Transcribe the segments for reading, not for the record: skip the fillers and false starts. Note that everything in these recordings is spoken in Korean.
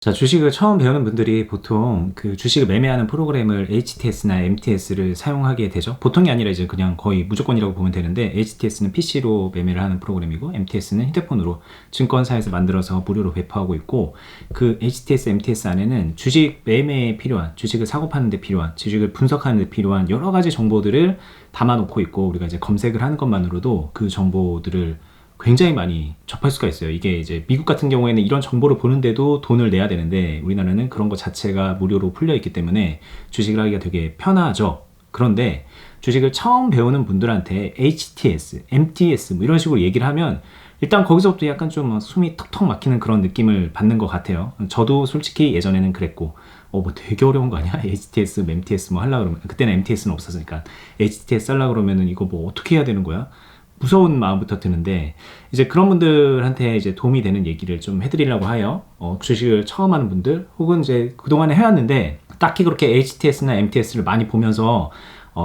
자, 주식을 처음 배우는 분들이 보통 그 주식을 매매하는 프로그램을 HTS나 MTS를 사용하게 되죠. 보통이 아니라 이제 그냥 거의 무조건이라고 보면 되는데, HTS는 PC로 매매를 하는 프로그램이고 MTS는 휴대폰으로 증권사에서 만들어서 무료로 배포하고 있고, 그 HTS, MTS 안에는 주식 매매에 필요한, 주식을 사고 파는 데 필요한, 주식을 분석하는 데 필요한 여러 가지 정보들을 담아놓고 있고, 우리가 이제 검색을 하는 것만으로도 그 정보들을 굉장히 많이 접할 수가 있어요. 이게 이제 미국 같은 경우에는 이런 정보를 보는데도 돈을 내야 되는데, 우리나라는 그런 것 자체가 무료로 풀려 있기 때문에 주식을 하기가 되게 편하죠. 그런데 주식을 처음 배우는 분들한테 HTS, MTS 뭐 이런 식으로 얘기를 하면 일단 거기서부터 약간 좀 숨이 턱턱 막히는 그런 느낌을 받는 것 같아요. 저도 솔직히 예전에는 그랬고, 뭐 되게 어려운 거 아니야? HTS, MTS 뭐 하려고 그러면, 그때는 MTS는 없었으니까 HTS 하려고 그러면은 이거 뭐 어떻게 해야 되는 거야? 무서운 마음부터 드는데, 이제 그런 분들한테 이제 도움이 되는 얘기를 좀 해드리려고 하여, 주식을 처음 하는 분들, 혹은 이제 그동안에 해왔는데 딱히 그렇게 HTS나 MTS를 많이 보면서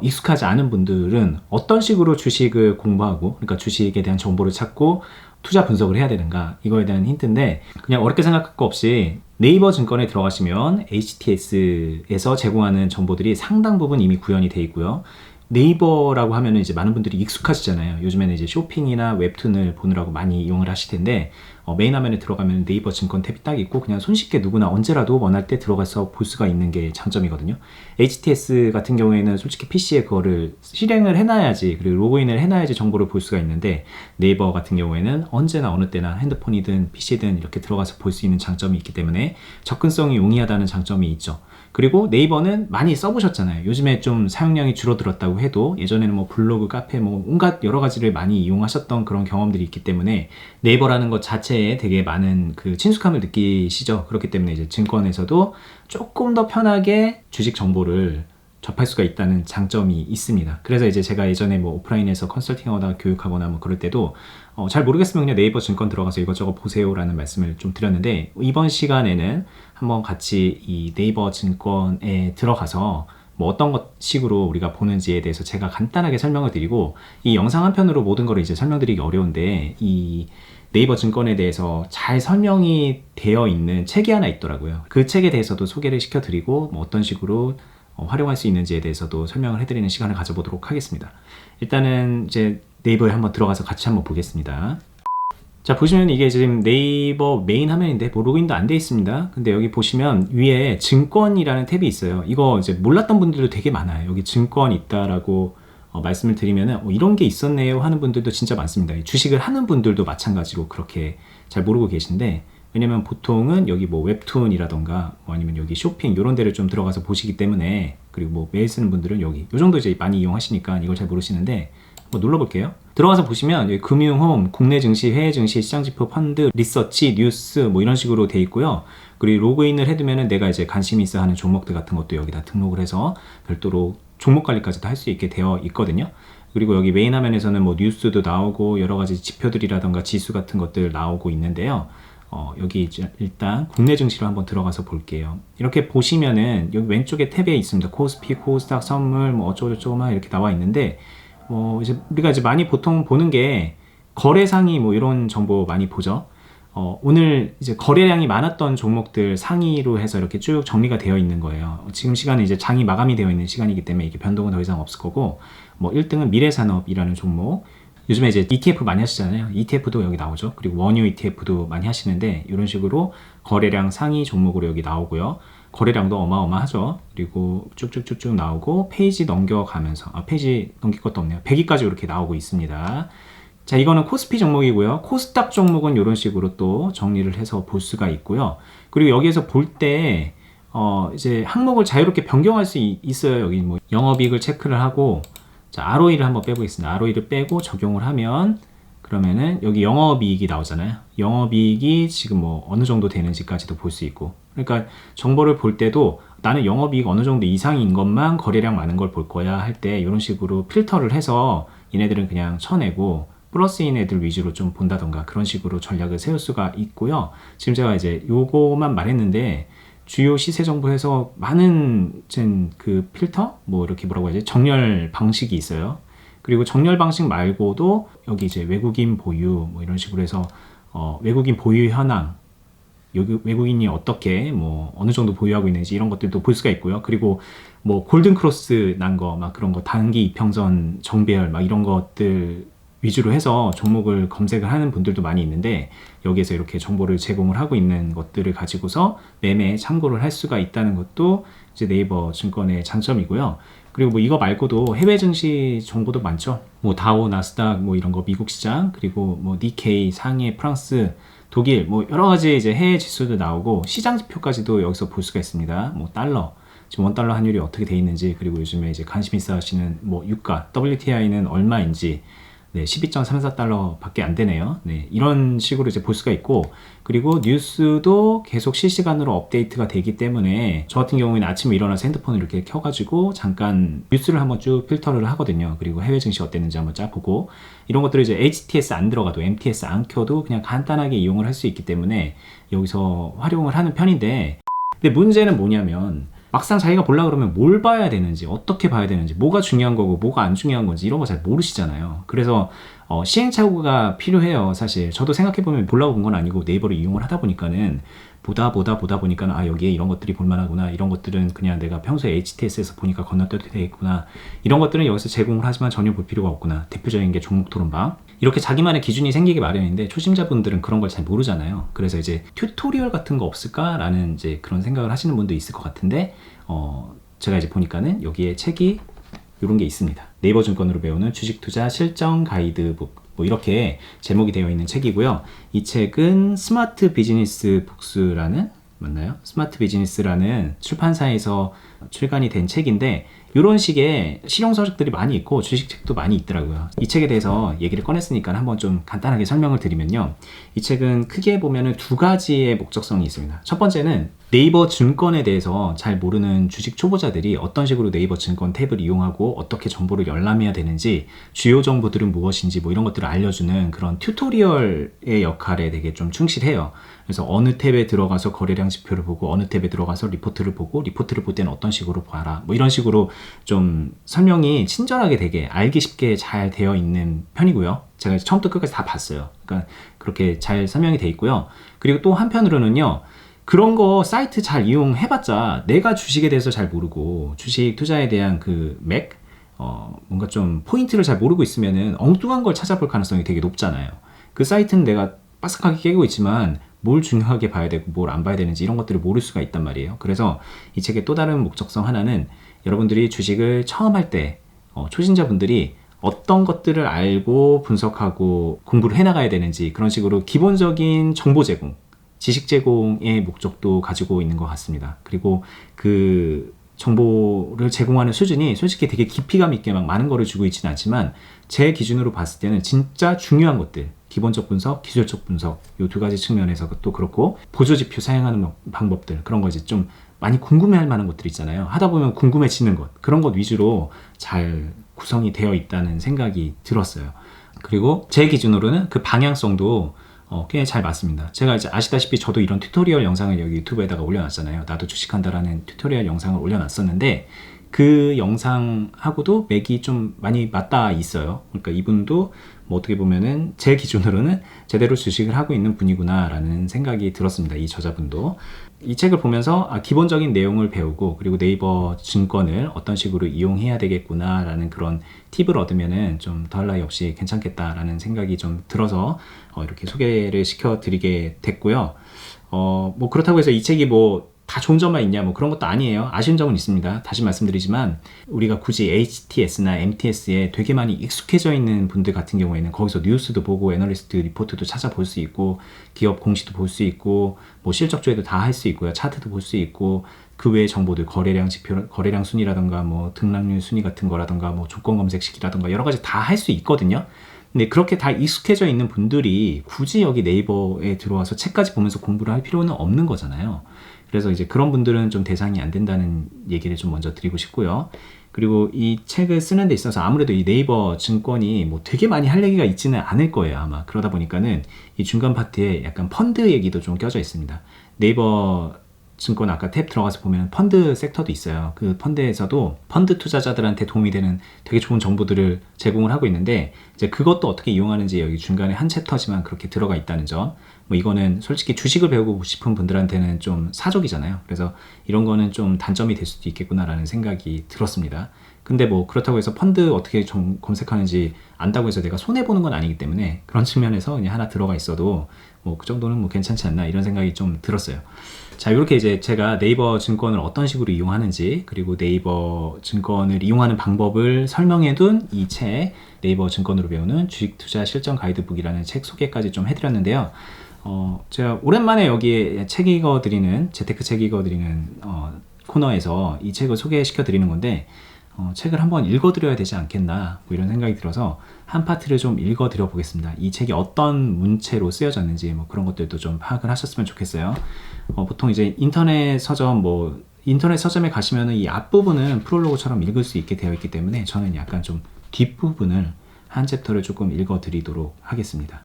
익숙하지 않은 분들은 어떤 식으로 주식을 공부하고, 그러니까 주식에 대한 정보를 찾고 투자 분석을 해야 되는가, 이거에 대한 힌트인데, 그냥 어렵게 생각할 거 없이 네이버 증권에 들어가시면 HTS에서 제공하는 정보들이 상당 부분 이미 구현이 돼 있고요. 네이버라고 하면 이제 많은 분들이 익숙하시잖아요. 요즘에는 이제 쇼핑이나 웹툰을 보느라고 많이 이용을 하실 텐데, 메인 화면에 들어가면 네이버 증권 탭이 딱 있고 그냥 손쉽게 누구나 언제라도 원할 때 들어가서 볼 수가 있는 게 장점이거든요. HTS 같은 경우에는 솔직히 PC에 그거를 실행을 해놔야지, 그리고 로그인을 해놔야지 정보를 볼 수가 있는데, 네이버 같은 경우에는 언제나 어느 때나 핸드폰이든 PC든 이렇게 들어가서 볼 수 있는 장점이 있기 때문에 접근성이 용이하다는 장점이 있죠. 그리고 네이버는 많이 써보셨잖아요. 요즘에 좀 사용량이 줄어들었다고 해도 예전에는 뭐 블로그, 카페, 뭐 온갖 여러 가지를 많이 이용하셨던 그런 경험들이 있기 때문에 네이버라는 것 자체에 되게 많은 그 친숙함을 느끼시죠. 그렇기 때문에 이제 증권에서도 조금 더 편하게 주식 정보를 접할 수가 있다는 장점이 있습니다. 그래서 이제 제가 예전에 뭐 오프라인에서 컨설팅하거나 교육하거나 뭐 그럴 때도 잘 모르겠으면 그냥 네이버 증권 들어가서 이것저것 보세요 라는 말씀을 좀 드렸는데, 이번 시간에는 한번 같이 이 네이버 증권에 들어가서 뭐 어떤 것 식으로 우리가 보는지에 대해서 제가 간단하게 설명을 드리고, 이 영상 한 편으로 모든 걸 이제 설명드리기 어려운데, 이 네이버 증권에 대해서 잘 설명이 되어 있는 책이 하나 있더라고요. 그 책에 대해서도 소개를 시켜드리고, 뭐 어떤 식으로 활용할 수 있는지에 대해서도 설명을 해드리는 시간을 가져보도록 하겠습니다. 일단은 이제 네이버에 한번 들어가서 같이 한번 보겠습니다. 자, 보시면 이게 지금 네이버 메인 화면인데 뭐 로그인도 안 돼 있습니다. 근데 여기 보시면 위에 증권이라는 탭이 있어요. 이거 이제 몰랐던 분들도 되게 많아요. 여기 증권 있다라고 말씀을 드리면은 이런 게 있었네요 하는 분들도 진짜 많습니다. 주식을 하는 분들도 마찬가지로 그렇게 잘 모르고 계신데, 왜냐면 보통은 여기 뭐 웹툰이라던가 뭐 아니면 여기 쇼핑 이런 데를 좀 들어가서 보시기 때문에, 그리고 뭐 메일 쓰는 분들은 여기 요 정도 이제 많이 이용하시니까 이걸 잘 모르시는데, 한번 눌러볼게요. 들어가서 보시면 여기 금융홈, 국내 증시, 해외 증시, 시장지표, 펀드, 리서치, 뉴스 뭐 이런 식으로 돼 있고요. 그리고 로그인을 해두면은 내가 이제 관심이 있어 하는 종목들 같은 것도 여기다 등록을 해서 별도로 종목 관리까지도 할 수 있게 되어 있거든요. 그리고 여기 메인 화면에서는 뭐 뉴스도 나오고 여러 가지 지표들이라던가 지수 같은 것들 나오고 있는데요. 여기 일단 국내 증시로 한번 들어가서 볼게요. 이렇게 보시면은 여기 왼쪽에 탭에 있습니다. 코스피, 코스닥, 선물 뭐 어쩌고저쩌고 막 이렇게 나와 있는데, 이제 우리가 이제 많이 보통 보는 게 거래 상위 뭐 이런 정보 많이 보죠. 오늘 이제 거래량이 많았던 종목들 상위로 해서 이렇게 쭉 정리가 되어 있는 거예요. 지금 시간은 이제 장이 마감이 되어 있는 시간이기 때문에 이게 변동은 더 이상 없을 거고, 뭐 1등은 미래산업이라는 종목. 요즘에 이제 ETF 많이 하시잖아요. ETF도 여기 나오죠. 그리고 원유 ETF도 많이 하시는데, 이런 식으로 거래량 상위 종목으로 여기 나오고요. 거래량도 어마어마하죠. 그리고 쭉쭉쭉쭉 나오고, 페이지 넘겨가면서, 페이지 넘길 것도 없네요. 100위까지 이렇게 나오고 있습니다. 자, 이거는 코스피 종목이고요. 코스닥 종목은 이런 식으로 또 정리를 해서 볼 수가 있고요. 그리고 여기에서 볼 때, 이제 항목을 자유롭게 변경할 수 있어요. 여기 뭐 영업이익을 체크를 하고, 자, ROE를 한번 빼보겠습니다. ROE를 빼고 적용을 하면, 그러면은 여기 영업이익이 나오잖아요. 영업이익이 지금 뭐 어느 정도 되는지까지도 볼 수 있고, 그러니까 정보를 볼 때도 나는 영업이익 어느 정도 이상인 것만 거래량 많은 걸 볼 거야 할 때 이런 식으로 필터를 해서 얘네들은 그냥 쳐내고 플러스인 애들 위주로 좀 본다던가 그런 식으로 전략을 세울 수가 있고요. 지금 제가 이제 요거만 말했는데, 주요 시세 정보에서 많은 그 필터 뭐 이렇게 뭐라고 하지, 정렬 방식이 있어요. 그리고 정렬 방식 말고도 여기 이제 외국인 보유 뭐 이런 식으로 해서 외국인 보유 현황, 외국인이 어떻게 뭐 어느 정도 보유하고 있는지 이런 것들도 볼 수가 있고요. 그리고 뭐 골든 크로스 난 거 막 그런 거 단기 이평선 정배열 막 이런 것들 위주로 해서 종목을 검색을 하는 분들도 많이 있는데 여기에서 이렇게 정보를 제공을 하고 있는 것들을 가지고서 매매에 참고를 할 수가 있다는 것도 이제 네이버 증권의 장점이고요. 그리고 뭐 이거 말고도 해외 증시 정보도 많죠. 뭐 다우, 나스닥 뭐 이런 거 미국 시장, 그리고 뭐 니케이, 상해, 프랑스, 독일 뭐 여러 가지 이제 해외 지수도 나오고 시장 지표까지도 여기서 볼 수가 있습니다. 뭐 달러, 지금 원달러 환율이 어떻게 돼 있는지, 그리고 요즘에 이제 관심 있어 하시는 뭐 유가, WTI는 얼마인지, 네, 12.34달러 밖에 안 되네요. 네, 이런 식으로 이제 볼 수가 있고, 그리고 뉴스도 계속 실시간으로 업데이트가 되기 때문에 저 같은 경우에는 아침에 일어나서 핸드폰을 이렇게 켜가지고 잠깐 뉴스를 한번 쭉 필터를 하거든요. 그리고 해외 증시 어땠는지 한번 쫙 보고, 이런 것들을 이제 HTS 안 들어가도 MTS 안 켜도 그냥 간단하게 이용을 할 수 있기 때문에 여기서 활용을 하는 편인데, 근데 문제는 뭐냐면 막상 자기가 보려고 그러면 뭘 봐야 되는지, 어떻게 봐야 되는지, 뭐가 중요한 거고 뭐가 안 중요한 건지 이런 거 잘 모르시잖아요. 그래서 시행착오가 필요해요. 사실 저도 생각해보면 보려고 본 건 아니고 네이버를 이용을 하다 보니까는 보다 보니까 아, 여기에 이런 것들이 볼만하구나, 이런 것들은 그냥 내가 평소에 HTS에서 보니까 건너뛰어도 되겠구나, 이런 것들은 여기서 제공을 하지만 전혀 볼 필요가 없구나. 대표적인 게 종목 토론방, 이렇게 자기만의 기준이 생기기 마련인데 초심자분들은 그런 걸 잘 모르잖아요. 그래서 이제 튜토리얼 같은 거 없을까라는 이제 그런 생각을 하시는 분도 있을 것 같은데, 제가 이제 보니까는 여기에 책이 이런 게 있습니다. 네이버 증권으로 배우는 주식 투자 실전 가이드북, 뭐 이렇게 제목이 되어 있는 책이고요. 이 책은 스마트 비즈니스 북스라는, 맞나요? 스마트 비즈니스라는 출판사에서 출간이 된 책인데, 이런 식의 실용 서적들이 많이 있고 주식책도 많이 있더라고요. 이 책에 대해서 얘기를 꺼냈으니까 한번 좀 간단하게 설명을 드리면요, 이 책은 크게 보면은 두 가지의 목적성이 있습니다. 첫 번째는 네이버 증권에 대해서 잘 모르는 주식 초보자들이 어떤 식으로 네이버 증권 탭을 이용하고 어떻게 정보를 열람해야 되는지, 주요 정보들은 무엇인지 뭐 이런 것들을 알려주는 그런 튜토리얼의 역할에 되게 좀 충실해요. 그래서 어느 탭에 들어가서 거래량 지표를 보고, 어느 탭에 들어가서 리포트를 보고, 리포트를 볼 때는 어떤 식으로 봐라, 뭐 이런 식으로 좀 설명이 친절하게 되게 알기 쉽게 잘 되어 있는 편이고요. 제가 처음부터 끝까지 다 봤어요. 그러니까 그렇게 잘 설명이 돼 있고요. 그리고 또 한편으로는요, 그런 거 사이트 잘 이용해봤자 내가 주식에 대해서 잘 모르고 주식 투자에 대한 그 뭔가 좀 포인트를 잘 모르고 있으면은 엉뚱한 걸 찾아볼 가능성이 되게 높잖아요. 그 사이트는 내가 빠삭하게 깨고 있지만 뭘 중요하게 봐야 되고 뭘 안 봐야 되는지 이런 것들을 모를 수가 있단 말이에요. 그래서 이 책의 또 다른 목적성 하나는, 여러분들이 주식을 처음 할 때 초신자분들이 어떤 것들을 알고 분석하고 공부를 해나가야 되는지, 그런 식으로 기본적인 정보 제공, 지식 제공의 목적도 가지고 있는 것 같습니다. 그리고 그 정보를 제공하는 수준이 솔직히 되게 깊이감 있게 막 많은 거를 주고 있지는 않지만, 제 기준으로 봤을 때는 진짜 중요한 것들, 기본적 분석, 기술적 분석, 이 두 가지 측면에서 또 그렇고, 보조지표 사용하는 방법들, 그런 거 이제 좀 많이 궁금해할 만한 것들 있잖아요. 하다 보면 궁금해지는 것, 그런 것 위주로 잘 구성이 되어 있다는 생각이 들었어요. 그리고 제 기준으로는 그 방향성도 꽤 잘 맞습니다. 제가 이제 아시다시피 저도 이런 튜토리얼 영상을 여기 유튜브에다가 올려놨잖아요. 나도 주식한다라는 튜토리얼 영상을 올려놨었는데, 그 영상하고도 맥이 좀 많이 맞닿아 있어요. 그러니까 이분도 뭐 어떻게 보면은 제 기준으로는 제대로 주식을 하고 있는 분이구나 라는 생각이 들었습니다. 이 저자분도. 이 책을 보면서 기본적인 내용을 배우고, 그리고 네이버 증권을 어떤 식으로 이용해야 되겠구나 라는 그런 팁을 얻으면은 좀 더할 나위 없이 괜찮겠다라는 생각이 좀 들어서 이렇게 소개를 시켜드리게 됐고요. 뭐 그렇다고 해서 이 책이 뭐 다 좋은 점만 있냐, 뭐 그런 것도 아니에요. 아쉬운 점은 있습니다. 다시 말씀드리지만, 우리가 굳이 HTS나 MTS에 되게 많이 익숙해져 있는 분들 같은 경우에는 거기서 뉴스도 보고 애널리스트 리포트도 찾아볼 수 있고, 기업 공시도 볼 수 있고, 뭐 실적 조회도 다 할 수 있고요. 차트도 볼 수 있고, 그 외의 정보들, 거래량 지표, 거래량 순위라던가 뭐 등락률 순위 같은 거라던가 뭐 조건 검색식이라던가 여러 가지 다 할 수 있거든요. 근데 그렇게 다 익숙해져 있는 분들이 굳이 여기 네이버에 들어와서 책까지 보면서 공부를 할 필요는 없는 거잖아요. 그래서 이제 그런 분들은 좀 대상이 안 된다는 얘기를 좀 먼저 드리고 싶고요. 그리고 이 책을 쓰는 데 있어서 아무래도 이 네이버 증권이 뭐 되게 많이 할 얘기가 있지는 않을 거예요, 아마. 그러다 보니까는 이 중간 파트에 약간 펀드 얘기도 좀 껴져 있습니다. 네이버 증권 아까 탭 들어가서 보면 펀드 섹터도 있어요. 그 펀드에서도 펀드 투자자들한테 도움이 되는 되게 좋은 정보들을 제공을 하고 있는데 이제 그것도 어떻게 이용하는지 여기 중간에 한 챕터지만 그렇게 들어가 있다는 점. 뭐 이거는 솔직히 주식을 배우고 싶은 분들한테는 좀 사족이잖아요. 그래서 이런 거는 좀 단점이 될 수도 있겠구나라는 생각이 들었습니다. 근데 뭐 그렇다고 해서 펀드 어떻게 검색하는지 안다고 해서 내가 손해보는 건 아니기 때문에 그런 측면에서 그냥 하나 들어가 있어도 뭐 그 정도는 뭐 괜찮지 않나 이런 생각이 좀 들었어요. 자, 이렇게 이제 제가 네이버 증권을 어떤 식으로 이용하는지 그리고 네이버 증권을 이용하는 방법을 설명해둔 이 책 네이버 증권으로 배우는 주식 투자 실전 가이드북이라는 책 소개까지 좀 해드렸는데요. 제가 오랜만에 여기에 책 읽어드리는 재테크 책 읽어드리는 코너에서 이 책을 소개시켜 드리는 건데 책을 한번 읽어드려야 되지 않겠나 뭐 이런 생각이 들어서 한 파트를 좀 읽어드려 보겠습니다. 이 책이 어떤 문체로 쓰여졌는지 뭐 그런 것들도 좀 파악을 하셨으면 좋겠어요. 보통 이제 인터넷 서점에 가시면은 이 앞부분은 프롤로그처럼 읽을 수 있게 되어 있기 때문에 저는 약간 좀 뒷부분을 한 챕터를 조금 읽어드리도록 하겠습니다.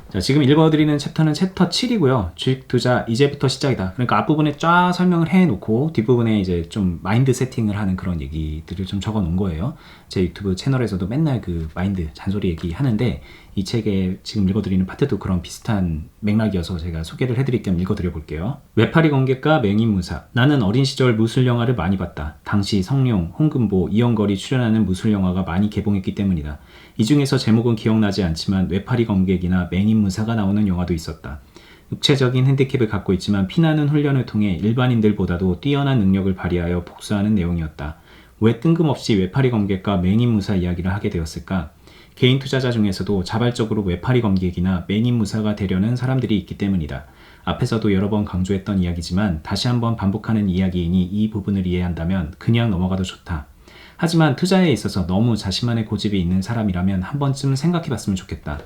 자, 지금 읽어드리는 챕터는 챕터 7이고요. 주식 투자 이제부터 시작이다. 그러니까 앞부분에 쫙 설명을 해놓고 뒷부분에 이제 좀 마인드 세팅을 하는 그런 얘기들을 좀 적어 놓은 거예요. 제 유튜브 채널에서도 맨날 그 마인드 잔소리 얘기 하는데 이 책에 지금 읽어드리는 파트도 그런 비슷한 맥락이어서 제가 소개를 해드릴 겸 읽어드려 볼게요. 외파리 관객과 맹인무사. 나는 어린 시절 무술 영화를 많이 봤다. 당시 성룡, 홍금보, 이영걸이 출연하는 무술 영화가 많이 개봉했기 때문이다. 이 중에서 제목은 기억나지 않지만 외파리 검객이나 맹인무사가 나오는 영화도 있었다. 육체적인 핸디캡을 갖고 있지만 피나는 훈련을 통해 일반인들보다도 뛰어난 능력을 발휘하여 복수하는 내용이었다. 왜 뜬금없이 외파리 검객과 맹인무사 이야기를 하게 되었을까? 개인 투자자 중에서도 자발적으로 외파리 검객이나 맹인무사가 되려는 사람들이 있기 때문이다. 앞에서도 여러 번 강조했던 이야기지만 다시 한번 반복하는 이야기이니 이 부분을 이해한다면 그냥 넘어가도 좋다. 하지만 투자에 있어서 너무 자신만의 고집이 있는 사람이라면 한 번쯤 생각해봤으면 좋겠다.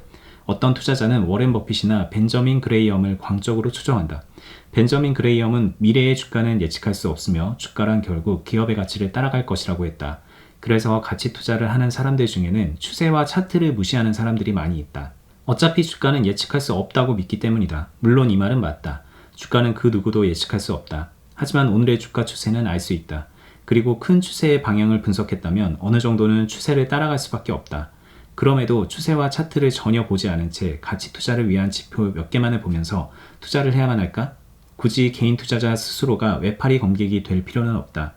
어떤 투자자는 워렌 버핏이나 벤저민 그레이엄을 광적으로 추종한다. 벤저민 그레이엄은 미래의 주가는 예측할 수 없으며 주가란 결국 기업의 가치를 따라갈 것이라고 했다. 그래서 가치 투자를 하는 사람들 중에는 추세와 차트를 무시하는 사람들이 많이 있다. 어차피 주가는 예측할 수 없다고 믿기 때문이다. 물론 이 말은 맞다. 주가는 그 누구도 예측할 수 없다. 하지만 오늘의 주가 추세는 알 수 있다. 그리고 큰 추세의 방향을 분석했다면 어느 정도는 추세를 따라갈 수밖에 없다. 그럼에도 추세와 차트를 전혀 보지 않은 채 가치 투자를 위한 지표 몇 개만을 보면서 투자를 해야만 할까? 굳이 개인 투자자 스스로가 외파리 검객이 될 필요는 없다.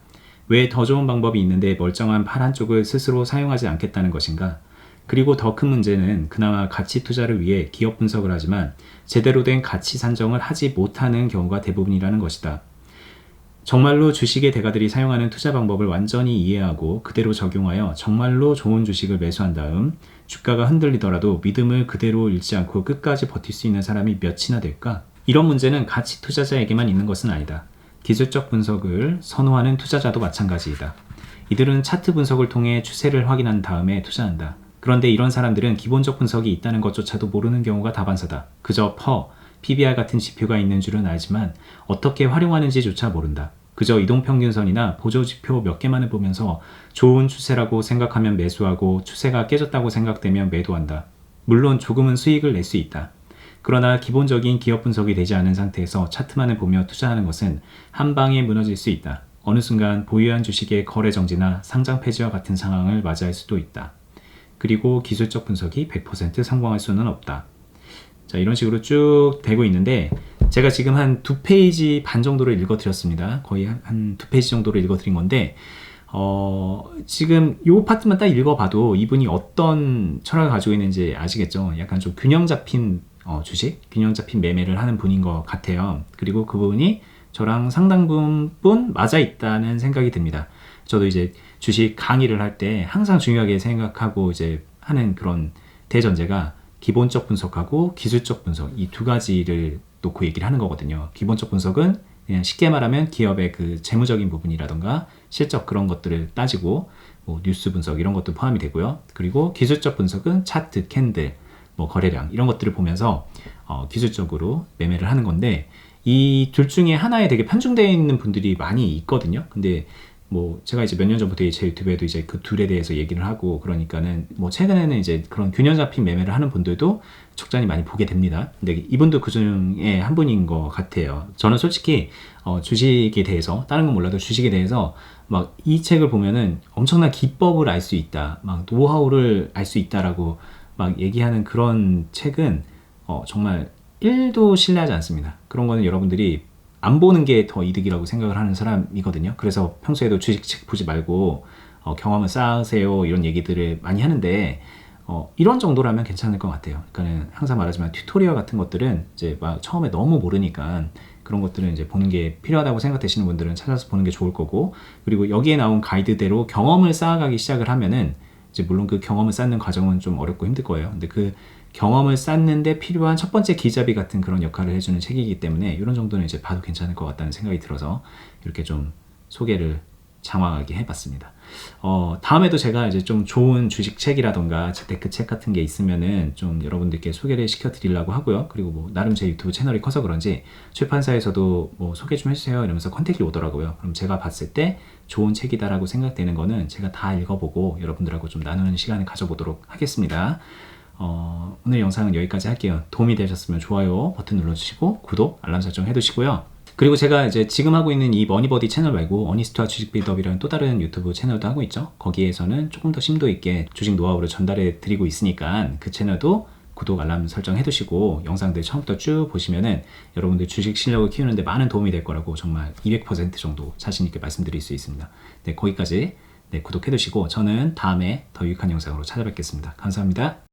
왜 더 좋은 방법이 있는데 멀쩡한 팔 한쪽을 스스로 사용하지 않겠다는 것인가? 그리고 더 큰 문제는 그나마 가치 투자를 위해 기업 분석을 하지만 제대로 된 가치 산정을 하지 못하는 경우가 대부분이라는 것이다. 정말로 주식의 대가들이 사용하는 투자 방법을 완전히 이해하고 그대로 적용하여 정말로 좋은 주식을 매수한 다음 주가가 흔들리더라도 믿음을 그대로 잃지 않고 끝까지 버틸 수 있는 사람이 몇이나 될까? 이런 문제는 가치 투자자에게만 있는 것은 아니다. 기술적 분석을 선호하는 투자자도 마찬가지이다. 이들은 차트 분석을 통해 추세를 확인한 다음에 투자한다. 그런데 이런 사람들은 기본적 분석이 있다는 것조차도 모르는 경우가 다반사다. 그저 PBR 같은 지표가 있는 줄은 알지만 어떻게 활용하는지조차 모른다. 그저 이동평균선이나 보조지표 몇 개만을 보면서 좋은 추세라고 생각하면 매수하고 추세가 깨졌다고 생각되면 매도한다. 물론 조금은 수익을 낼 수 있다. 그러나 기본적인 기업 분석이 되지 않은 상태에서 차트만을 보며 투자하는 것은 한 방에 무너질 수 있다. 어느 순간 보유한 주식의 거래 정지나 상장 폐지와 같은 상황을 맞이할 수도 있다. 그리고 기술적 분석이 100% 성공할 수는 없다. 자, 이런 식으로 쭉 되고 있는데 제가 지금 한 2페이지 반 정도를 읽어드렸습니다. 거의 한 2페이지 정도를 읽어드린 건데 지금 이 파트만 딱 읽어봐도 이분이 어떤 철학을 가지고 있는지 아시겠죠? 약간 좀 균형 잡힌 주식, 균형 잡힌 매매를 하는 분인 것 같아요. 그리고 그 부분이 저랑 상당 부분 맞아 있다는 생각이 듭니다. 저도 이제 주식 강의를 할 때 항상 중요하게 생각하고 이제 하는 그런 대전제가 기본적 분석하고 기술적 분석 이 두 가지를 놓고 얘기를 하는 거거든요. 기본적 분석은 그냥 쉽게 말하면 기업의 그 재무적인 부분이라던가 실적 그런 것들을 따지고 뭐 뉴스 분석 이런 것도 포함이 되고요. 그리고 기술적 분석은 차트, 캔들, 뭐 거래량 이런 것들을 보면서 기술적으로 매매를 하는 건데 이 둘 중에 하나에 되게 편중되어 있는 분들이 많이 있거든요. 근데 뭐 제가 이제 몇 년 전부터 제 유튜브에도 이제 그 둘에 대해서 얘기를 하고 그러니까는 뭐 최근에는 이제 그런 균형 잡힌 매매를 하는 분들도 적잖이 많이 보게 됩니다. 근데 이분도 그 중에 한 분인 것 같아요. 저는 솔직히 주식에 대해서 다른 건 몰라도 주식에 대해서 막 이 책을 보면은 엄청난 기법을 알 수 있다, 막 노하우를 알 수 있다라고 막 얘기하는 그런 책은 정말 1도 신뢰하지 않습니다. 그런 거는 여러분들이 안 보는 게 더 이득이라고 생각을 하는 사람이거든요. 그래서 평소에도 주식 보지 말고 경험을 쌓으세요 이런 얘기들을 많이 하는데 이런 정도라면 괜찮을 것 같아요. 그러니까는 항상 말하지만 튜토리얼 같은 것들은 이제 막 처음에 너무 모르니까 그런 것들은 이제 보는 게 필요하다고 생각되시는 분들은 찾아서 보는 게 좋을 거고, 그리고 여기에 나온 가이드대로 경험을 쌓아가기 시작을 하면은 이제 물론 그 경험을 쌓는 과정은 좀 어렵고 힘들 거예요. 근데 그 경험을 쌓는데 필요한 첫 번째 길잡이 같은 그런 역할을 해주는 책이기 때문에 이런 정도는 이제 봐도 괜찮을 것 같다는 생각이 들어서 이렇게 좀 소개를 장황하게 해봤습니다. 다음에도 제가 이제 좀 좋은 주식 책이라던가 재테크 책 같은 게 있으면은 좀 여러분들께 소개를 시켜 드리려고 하고요. 그리고 뭐 나름 제 유튜브 채널이 커서 그런지 출판사에서도 뭐 소개 좀 해주세요 이러면서 컨택이 오더라고요. 그럼 제가 봤을 때 좋은 책이다라고 생각되는 거는 제가 다 읽어보고 여러분들하고 좀 나누는 시간을 가져보도록 하겠습니다. 오늘 영상은 여기까지 할게요. 도움이 되셨으면 좋아요 버튼 눌러주시고 구독, 알람 설정 해두시고요. 그리고 제가 이제 지금 하고 있는 이 머니버디 채널 말고 어니스트와 주식 빌드업이라는 또 다른 유튜브 채널도 하고 있죠. 거기에서는 조금 더 심도 있게 주식 노하우를 전달해 드리고 있으니까 그 채널도 구독, 알람 설정 해두시고 영상들 처음부터 쭉 보시면은 여러분들 주식 실력을 키우는데 많은 도움이 될 거라고 정말 200% 정도 자신 있게 말씀드릴 수 있습니다. 네, 거기까지 구독해 두시고 저는 다음에 더 유익한 영상으로 찾아뵙겠습니다. 감사합니다.